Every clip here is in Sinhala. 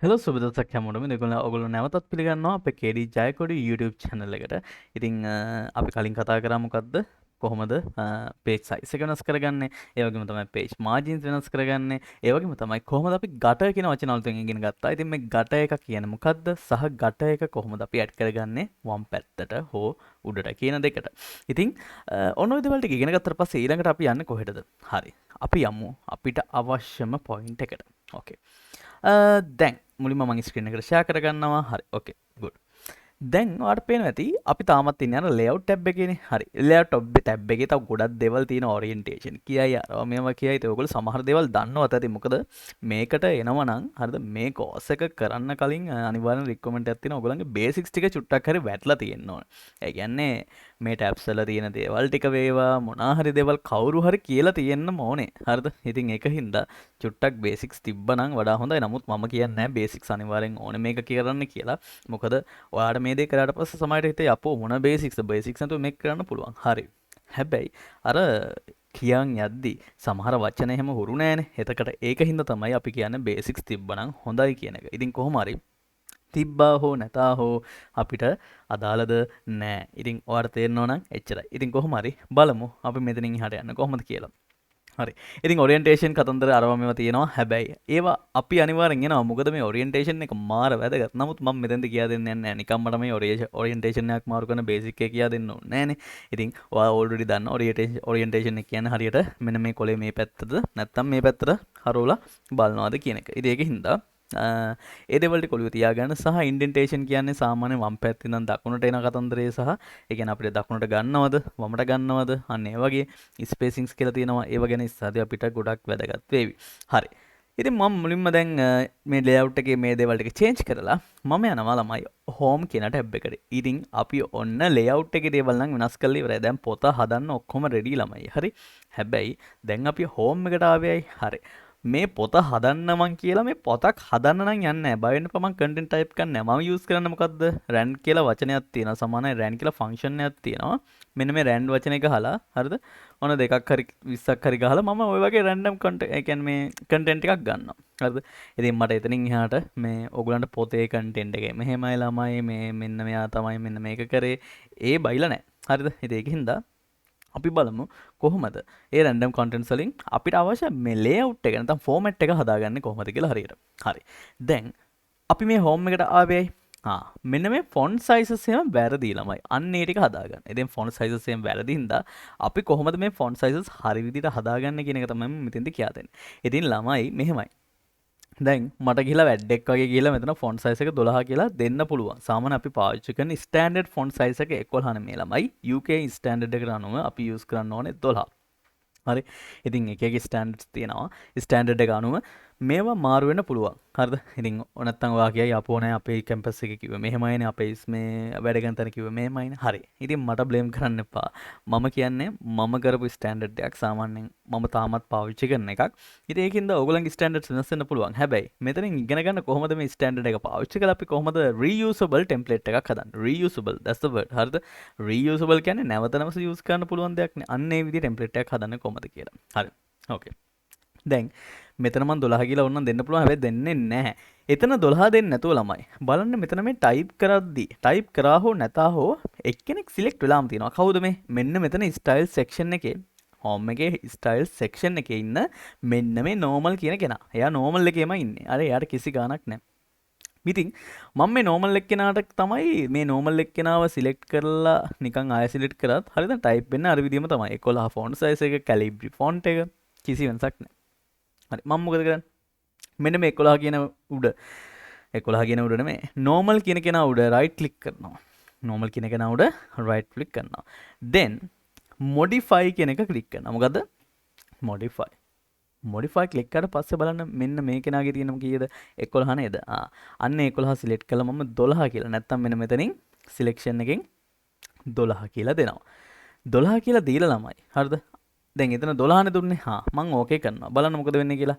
හෙලෝ සුබ දවසක් හැමෝටම. මේගොල්ලෝ ඔයගොල්ලෝ නැවතත් පිළිගන්නවා අපේ KD ජයකොඩි YouTube channel එකට. ඉතින් අපි කලින් කතා කරා මොකද්ද? කොහොමද page size එක වෙනස් කරගන්නේ? ඒ වගේම තමයි page margins වෙනස් කරගන්නේ. ඒ වගේම තමයි කොහොමද අපි gutter කියන වචන වලට ඉගෙන ගත්තා. ඉතින් මේ gutter එක කියන්නේ මොකද්ද? සහ gutter එක කොහොමද අපි add කරගන්නේ වම් පැත්තට හෝ උඩට කියන දෙකට. ඉතින් ඔන්න ඔය දේවල් ටික ඉගෙන ගත්තට පස්සේ ඊළඟට අපි යන්නේ කොහෙටද? හරි. අපි යමු අපිට අවශ්‍යම point එකට. Okay. දැන් මුලින්ම මම ස්ක්‍රීන් එකට ෂෙයා කරගන්නවා. හරි. ඕකේ. good. දැන් ඔයාලට පේනවා ඇති අපි තාමත් ඉන්නේ අර layout tab එකේනේ. හරි. layout tab එකේ තව ගොඩක් දේවල් තියෙන orientation කියයි අරවා මේවා කියයි. ඒක ඔයගොල්ලෝ සමහර දේවල් දන්නවත් ඇති. මොකද මේකට එනවා නම් හරිද මේ course එක කරන්න කලින් අනිවාර්යෙන් requirement එකක් තියෙනවා. ඔයගොල්ලන්ගේ basics ටික චුට්ටක් හරි වැටලා තියෙන්න ඕන. ඒ කියන්නේ මේ tabs වල තියෙන දේවල් ටික වේවා මොනා හරි දේවල් කවුරු හරි කියලා තියෙන්න ඕනේ. හරිද? ඉතින් ඒකින්ද චුට්ටක් basics තිබ්බනම් වඩා හොඳයි. නමුත් මම කියන්නේ නැහැ basics අනිවාර්යෙන් ඕනේ මේක කරන්න කියලා. මොකද ඔයාට මේ දේ කරාට පස්සේ සමහරට හිතේ අපෝ මොන බේසික්ස්ද බේසික්ස් නැතුව මේක කරන්න පුළුවන්. හරි. හැබැයි අර කියන් යද්දි සමහර වචන එහෙම හුරු නෑනේ. එතකොට ඒකින්ද තමයි අපි කියන්නේ බේසික්ස් තිබ්බනම් හොඳයි කියන එක. ඉතින් කොහොම හරි තිබ්බා හෝ නැතා හෝ අපිට අදාළද නෑ. ඉතින් ඔයාලට තේරෙනවා නම් එච්චරයි. ඉතින් කොහොම හරි බලමු අපි මෙතනින් එහාට යන්න කොහොමද කියලා. හරි. ඉතින් ඔරියන්ටේෂන් කතන්දර අරවා මේවා තියෙනවා. හැබැයි ඒවා අපි අනිවාර්යෙන් එනවා. මොකද මේ ඔරියන්ටේෂන් එක මාර වැදගත්. නමුත් මම මෙතෙන්ද කියා දෙන්නේ නැහැ. නිකම්ම තමයි ඔරියන්ටේෂන් එකක් මාරු කරන බේසික් එක කියා දෙන්න ඕනේ නෑනේ. ඉතින් ඔයා ඔල්රෙඩි දන්න ඔරියන්ටේෂන් එක කියන්නේ හරියට මෙන්න මේ කොලේ මේ පැත්තද නැත්නම් මේ පැත්තට හරවලා බලනවාද කියන එක. ඉතින් ඒකින්ද ඒ දෙවල් ටික ඔළුවේ තියාගන්න සහ ඉන්ඩෙන්ටේෂන් කියන්නේ සාමාන්‍ය වම් පැත්තෙන් ඉඳන් දකුණට එන කතන්දරය සහ ඒ කියන්නේ අපිට දකුණට ගන්නවද වමට ගන්නවද අන්න ඒ වගේ ස්පේසින්ග්ස් කියලා තියෙනවා ඒව ගැන ඉස්සරහදී අපිට ගොඩක් වැදගත් වේවි. හරි. ඉතින් මම මුලින්ම දැන් මේ ලේඅවුට් එකේ මේ දේවල් ටික චේන්ජ් කරලා මම යනවා ළමයි හෝම් කියන ටැබ් එකට. ඉතින් අපි ඔන්න ලේඅවුට් එකේ දේවල් නම් වෙනස් කරලා ඉවරයි. දැන් පොත හදන්න ඔක්කොම රෙඩි ළමයි. හරි. හැබැයි දැන් අපි හෝම් එකට ආවේයි. හරි. මේ පොත හදන්න මං කියලා මේ පොතක් හදන්න නම් යන්නේ නැහැ. බය වෙන්න එපා මං කන්ටෙන්ට් ටයිප් කරන්නේ නැහැ. මම යූස් කරන්නේ මොකද්ද? රැන් කියලා වචනයක් තියෙනවා. සමානයි රැන් කියලා ෆන්ක්ෂන් එකක් තියෙනවා. මෙන්න මේ රැන් වචනේ ගහලා හරිද? ඔන්න දෙකක් හරි 20ක් හරි ගහලා මම ওই වගේ රැන්ඩම් ඒ කියන්නේ මේ කන්ටෙන්ට් එකක් ගන්නවා. හරිද? ඉතින් මට එතනින් එහාට මේ ඕගලන්ට පොතේ කන්ටෙන්ට් එකේ මෙහෙමයි ළමයි මේ මෙන්න මෙයා තමයි මෙන්න මේක කරේ. ඒ බයිලා නැහැ. හරිද? ඉතින් ඒකින්ද අපි බලමු කොහොමද ඒ රැන්ඩම් කන්ටෙන්ට්ස් වලින් අපිට අවශ්‍ය මේ ලේඅවුට් එක නැත්නම් ෆෝමැට් එක හදාගන්නේ කොහොමද කියලා හරියට. හරි. දැන් අපි මේ හෝම් එකට ආවේ මෙන්න මේ ෆොන්ට් සයිසස් එහෙම වැරදි ළමයි. අන්න ඒ ටික හදාගන්න. ඉතින් ෆොන්ට් සයිසස් එහෙම වැරදි හින්දා අපි කොහොමද මේ ෆොන්ට් සයිසස් හරි විදිහට හදාගන්නේ කියන එක තමයි මෙතෙන්දි කියා දෙන්නේ. ඉතින් ළමයි මෙහෙමයි. දැන් මට ගිහලා වැඩක් වගේ කියලා මෙතන ෆොන්ට් සයිස් එක 12 කියලා දෙන්න පුළුවන්. සාමාන්‍ය අපි පාවිච්චි කරන ස්ටෑන්ඩඩ් ෆොන්ට් සයිස් එක 11 නෙමෙයි ළමයි. UK ස්ටෑන්ඩඩ් එකට අනුව අපි යූස් කරන්න ඕනේ 12. හරි. ඉතින් එක එක ස්ටෑන්ඩඩ්ස් තියෙනවා. ස්ටෑන්ඩඩ් එක අනුව මේවා මාරු වෙන්න පුළුවන්. හරිද? ඉතින් නැත්තම් ඔයා කියයි අපෝ නෑ අපේ කැම්පස් එකේ කිව්වේ මෙහෙමයිනේ අපේ මේ වැඩ ගන්න තැන කිව්වේ මෙහෙමයිනේ. හරි. ඉතින් මට බ්ලේම් කරන්න එපා. මම කියන්නේ මම කරපු ස්ටෑන්ඩඩ් එකක් සාමාන්‍යයෙන් මම තාමත් පාවිච්චි කරන එකක්. ඉතින් ඒකින්ද ඔයගොල්ලන්ගේ ස්ටෑන්ඩඩ්ස් වෙනස් වෙන්න පුළුවන්. හැබැයි මෙතනින් ඉගෙන ගන්න කොහොමද මේ ස්ටෑන්ඩඩ් එක පාවිච්චි කරලා අපි කොහොමද reusable template එකක් හදන්නේ. reusable that's the word. හරිද? reusable කියන්නේ නැවත නැවත use කරන්න පුළුවන් දෙයක් නේ. අන්න ඒ විදිහේ template එකක් හදන්නේ කොහොමද කියලා. හරි. ඕකේ. දැන් මෙතන මම 12 කියලා ඕනනම් දෙන්න පුළුවන්. හැබැයි දෙන්නේ නැහැ. එතන 12 දෙන්නේ නැතුව ළමයි. බලන්න මෙතන මේ ටයිප් කරද්දී ටයිප් කරා හෝ නැතා හෝ එක්කෙනෙක් සිලෙක්ට් වෙලාම තියෙනවා. කවුද මේ? මෙන්න මෙතන ස්ටයිල් සෙක්ෂන් එකේ හෝම් එකේ ස්ටයිල් සෙක්ෂන් එකේ ඉන්න මෙන්න මේ නෝමල් කියන කෙනා. එයා නෝමල් එකේමයි ඉන්නේ. අර එයාට කිසි ගාණක් නැහැ. ඉතින් මම මේ නෝමල් එක්කෙනාට තමයි මේ නෝමල් එක්කෙනාව සිලෙක්ට් කරලා නිකන් ආයෙ සිලෙක්ට් කරත් හරිද ටයිප් වෙන්න අර විදිහම තමයි 11 ෆොන්ට් සයිස් එක කැලිබ්‍රි ෆොන්ට් එක කිසි වෙනසක් නැහැ. හරි මම මොකද කරන්නේ? මෙන්න මේ 11 කියන උඩ 11 කියන උඩ නෙමෙයි normal කියන කෙනා උඩ right click කරනවා. normal කියන කෙනා උඩ right click කරනවා. then modify කියන එක click කරනවා. මොකද modify click කරලා පස්සේ බලන්න මෙන්න මේ කෙනාගේ තියෙන කීයද 11 නේද? අන්න 11 select කළා මම 12 කියලා. නැත්තම් මෙන්න මෙතනින් selection එකෙන් 12 කියලා දෙනවා. 12 කියලා දීලා ළමයි. හරිද? දැන් එතන 12නේ දුන්නේ. මම ඕකේ කරනවා. බලන්න මොකද වෙන්නේ කියලා.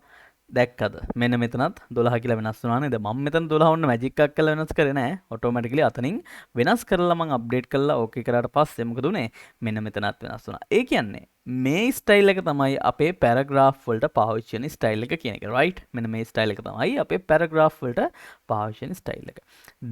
දැක්කද මෙන්න මෙතනත් 12 කියලා වෙනස් වුණා නේද මම මෙතන 12 වුණ මැජික් එකක් කරලා වෙනස් කරේ නෑ ඔටෝමැටිකලි අතනින් වෙනස් කරලා මම අප්ඩේට් කරලා ඕකේ කරාට පස්සේ මොකද උනේ මෙන්න මෙතනත් වෙනස් වුණා ඒ කියන්නේ මේ ස්ටයිල් එක තමයි අපේ පැරග්‍රාෆ් වලට පාවිච්චි වෙන ස්ටයිල් එක කියන එක රයිට් මෙන්න මේ ස්ටයිල් එක තමයි අපේ පැරග්‍රාෆ් වලට පාවිච්චි වෙන ස්ටයිල් එක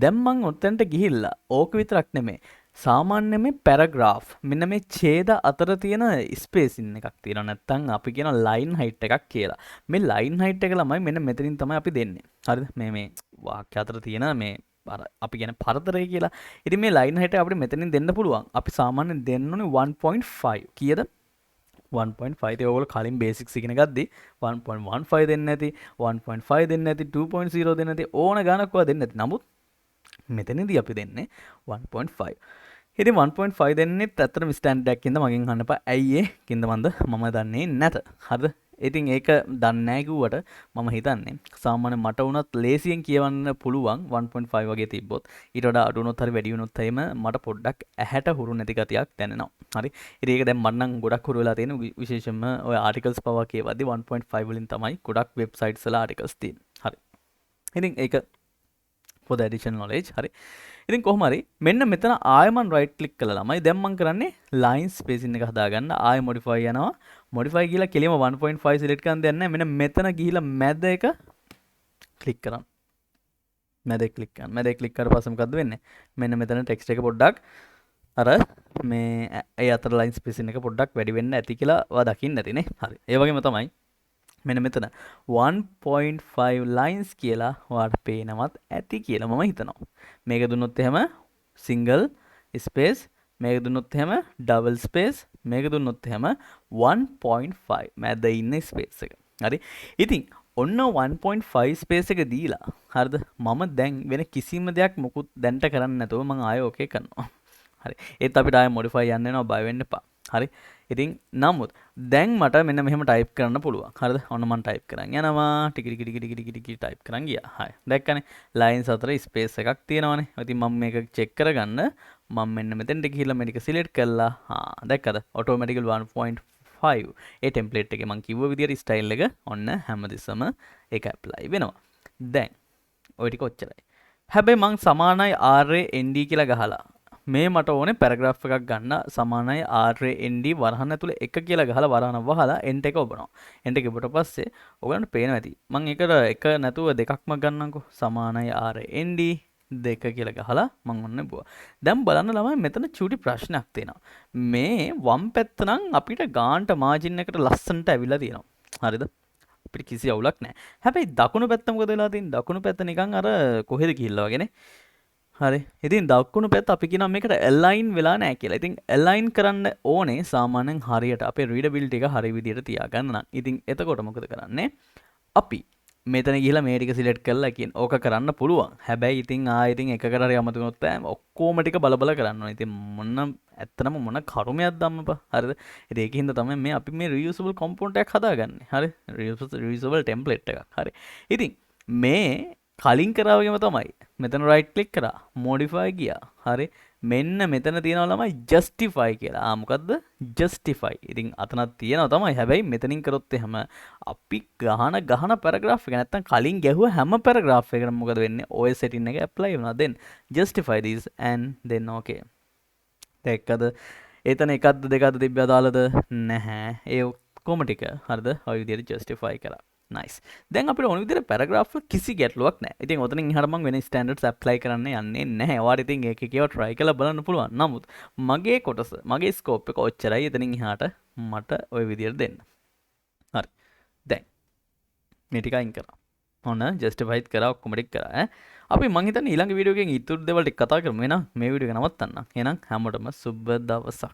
දැන් මම ඔතෙන්ට ගිහිල්ලා ඕක විතරක් නෙමෙයි සාමාන්‍ය මේ පැරග්‍රාෆ් මෙන්න මේ ඡේද අතර තියෙන ස්පේසින් එකක් තියෙනවා නැත්නම් අපි කියන ලයින් හයිට් එකක් කියලා. මේ ලයින් හයිට් එක ළමයි මෙන්න මෙතනින් තමයි අපි දෙන්නේ. හරිද? මේ වාක්‍ය අතර තියෙන මේ අපි කියන පරතරය කියලා. ඉතින් මේ ලයින් හයිට් එක අපිට මෙතනින් දෙන්න පුළුවන්. අපි සාමාන්‍යයෙන් දෙන්න ඕනේ 1.5. කීයද? 1.5 ඉතින් ඔයගොල්ලෝ කලින් බේසික්ස් ඉගෙන ගද්දි 1.15 දෙන්න නැති 1.5 දෙන්න නැති 2.0 දෙන්න නැති ඕන ගානක් ඔයා දෙන්න නැති. නමුත් මෙතනදී අපි දෙන්නේ 1.5. ඉතින් 1.5 දෙන්නෙත් ඇත්තටම ස්ටෑන්ඩඩ් එකක් ඉඳ මගෙන් අහන්න එපා. ඇයි ඒ කින්දමන්ද මම දන්නේ නැත. හරිද? ඉතින් ඒක දන්නේ නැහැ කිව්වට මම හිතන්නේ සාමාන්‍ය මට වුණත් ලේසියෙන් කියවන්න පුළුවන් 1.5 වගේ තිබ්බොත් ඊට වඩා අඩු වුණොත් හරි වැඩි වුණොත් එහෙම මට පොඩ්ඩක් ඇහැට හුරු නැති ගතියක් දැනෙනවා. හරි. ඉතින් ඒක දැන් මට නම් ගොඩක් හුරු වෙලා තියෙන විශේෂයෙන්ම ඔය ආටිකල්ස් පවා කියවද්දි 1.5 වලින් තමයි ගොඩක් වෙබ්සයිට්ස් වල ආටිකල්ස් තියෙන්නේ. හරි. ඉතින් ඒක for the additional knowledge හරි ඉතින් කොහොම හරි මෙන්න මෙතන ආයෙ මම right click කළා ළමයි දැන් මම කරන්නේ line spacing එක හදාගන්න ආයෙ modify යනවා modify කියලා කෙලිම 1.5 select කරන් දෙන්නේ නැහැ මෙන්න මෙතන ගිහිලා මැද එක click කරන්න මැද click කරන්න මැද click කරලා පස්සේ මොකද්ද වෙන්නේ මෙන්න මෙතන text එක පොඩ්ඩක් අර මේ ඒ අතර line spacing එක පොඩ්ඩක් වැඩි වෙන්න ඇති කියලා ඔයා දකින්න ඇතිනේ හරි ඒ වගේම තමයි මෙන්න මෙතන 1.5 lines කියලා ඔයාලට පේනවත් ඇති කියලා මම හිතනවා. මේක දුන්නොත් එහෙම single space මේක දුන්නොත් එහෙම double space මේක දුන්නොත් එහෙම 1.5 මැද ඉන්න space එක. හරි. ඉතින් ඔන්න 1.5 space එක දීලා හරිද? මම දැන් වෙන කිසිම දෙයක් මොකුත් දැන්ට කරන්න නැතුව මම ආයෙ ඕකේ කරනවා. හරි. ඒත් අපිට ආයෙ modify යන්න වෙනවා බය වෙන්න එපා. හරි. ඉතින් නමුත් දැන් මට මෙන්න මෙහෙම ටයිප් කරන්න පුළුවන්. හරිද? ඔන්න මම ටයිප් කරන් යනවා. ටික ටික ටයිප් කරන් ගියා. හරි. දැක්කනේ? lines අතර ස්පේස් එකක් තියෙනවානේ. ඉතින් මම මේක චෙක් කරගන්න මම මෙන්න මෙතෙන්ට ගිහිල්ලා මේක සිලෙක්ට් කළා. දැක්කද? automatically 1.5 ඒ ටෙම්ප්ලේට් එකේ මම කිව්ව විදියට ස්ටයිල් එක ඔන්න හැමදෙස්සම ඒක ඇප්ලයි වෙනවා. දැන් ওই ටික ඔච්චරයි. හැබැයි මං සමානයි RAND කියලා ගහලා මේ මට ඕනේ පැරග්‍රාෆ් එකක් ගන්න සමානයි RAND වරහන් ඇතුලේ එක කියලා ගහලා වරහන වහලා end එක ඔබනවා. end එක ඔබට පස්සේ ඔයගලන්ට පේනවා ඇති. මම ඒකට එක නැතුව දෙකක්ම ගන්නම්කෝ. සමානයි RAND දෙක කියලා ගහලා මම ඔන්න බුවා. දැන් බලන්න ළමයි මෙතන චූටි ප්‍රශ්නයක් තියෙනවා. මේ වම් පැත්ත නම් අපිට ගාන්ට මාජින් එකට ලස්සනට ඇවිල්ලා තියෙනවා. හරිද? අපිට කිසි අවුලක් නැහැ. හැබැයි දකුණු පැත්ත මොකද වෙලා තියෙන්නේ? දකුණු පැත්ත නිකන් අර කොහෙද ගිහිල්ලා වගේනේ. හරි. ඉතින් දකුණු පැත්ත අපි කියනවා මේකට align වෙලා නැහැ කියලා. ඉතින් align කරන්න ඕනේ සාමාන්‍යයෙන් හරියට අපේ readability එක හරි විදියට තියාගන්න නම්. ඉතින් එතකොට මොකද කරන්නේ? අපි මෙතන ගිහිල්ලා මේ ටික සිලෙක්ට් කරලා කියන ඕක කරන්න පුළුවන්. හැබැයි ඉතින් ඉතින් එකකට හරි අමතකුනොත් ඔක්කොම ටික බල බල කරන්න ඕනේ. ඉතින් ඇත්තනම මොන කරුමයක්ද අම්මපා. හරිද? ඉතින් ඒකින්ද තමයි මේ අපි මේ reusable component එකක් හදාගන්නේ. හරි? reusable template එකක්. හරි. ඉතින් මේ කලින් කරා වගේම තමයි. මෙතන right click කරා. modify ගියා. හරි? මෙන්න මෙතන තියෙනවා ළමයි justify කියලා. මොකද්ද? justify. ඉතින් අතනක් තියෙනවා තමයි. හැබැයි මෙතනින් කරොත් එහෙම අපි ගහන paragraph එක නැත්තම් කලින් ගැහුව හැම paragraph එකකටම මොකද වෙන්නේ? OS setting එක apply වෙනවා. then justify this and then okay. දැක්කද? එතන එකක්ද දෙකක්ද තිබ්බ අදාළද? නැහැ. ඒ ඔක්කොම ටික හරිද? ඔය විදිහට justify කරා. nice. දැන් අපිට ඕන විදිහට paragraph වල කිසි ගැටලුවක් නැහැ. ඉතින් ඔතනින් එහාට මම වෙන standards apply කරන්න යන්නේ නැහැ. ඔයාලා ඉතින් ඒක කියව try කරලා බලන්න පුළුවන්. නමුත් මගේ කොටස, මගේ scope එක ඔච්චරයි. එතනින් එහාට මට ওই විදිහට දෙන්න. හරි. දැන් මේ ටික අයින් කරා. ඔන්න justify කරා ඔක්කොම ටික කරා. අපි මං හිතන්නේ ඊළඟ වීඩියෝ එකෙන් ඊටු දේවල් ටික කතා කරමු. එහෙනම් මේ වීඩියෝ එක නවත්තන්න. එහෙනම් හැමෝටම සුබ දවසක්.